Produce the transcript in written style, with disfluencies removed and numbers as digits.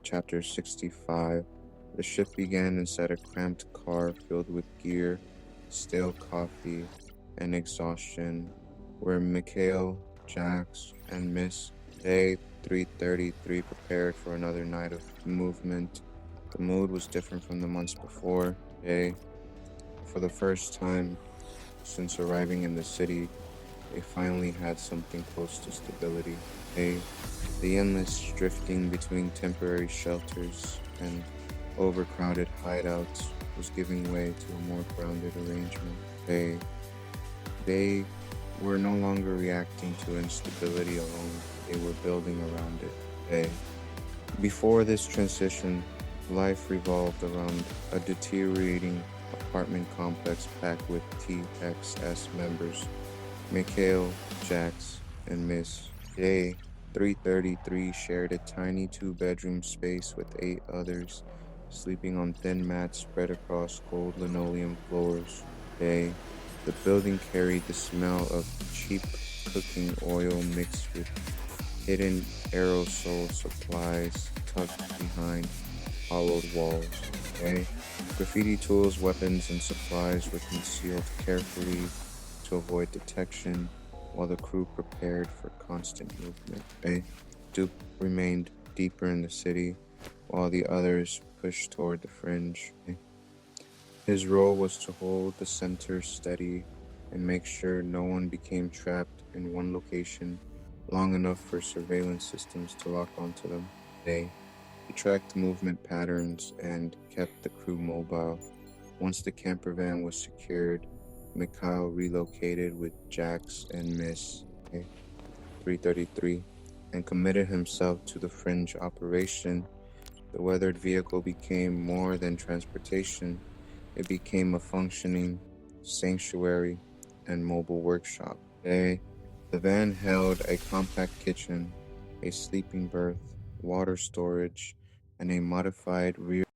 Chapter 65. The ship began inside a cramped car filled with gear, stale coffee, and exhaustion, where Mikhail, Jax, and Miss Day 333 prepared for another night of movement. The mood was different from the months before. For the first time since arriving in the city, they finally had something close to stability. The endless drifting between temporary shelters and overcrowded hideouts was giving way to a more grounded arrangement. They were no longer reacting to instability alone, they were building around it. Before this transition, life revolved around a deteriorating apartment complex packed with TXS members, Mikhail, Jax, and Miss Day 333 shared a tiny two-bedroom space with 8 others, sleeping on thin mats spread across gold linoleum floors. The building carried the smell of cheap cooking oil mixed with hidden aerosol supplies tucked behind hollowed walls. Graffiti tools, weapons, and supplies were concealed carefully to avoid detection, while the crew prepared for constant movement. Duke remained deeper in the city, while the others pushed toward the fringe. His role was to hold the center steady and make sure no one became trapped in one location long enough for surveillance systems to lock onto them. He tracked movement patterns and kept the crew mobile. Once the camper van was secured, Mikhail relocated with Jax and Miss 333 and committed himself to the fringe operation. The weathered vehicle became more than transportation. It became a functioning sanctuary and mobile workshop. The van held a compact kitchen, a sleeping berth, water storage, and a modified rear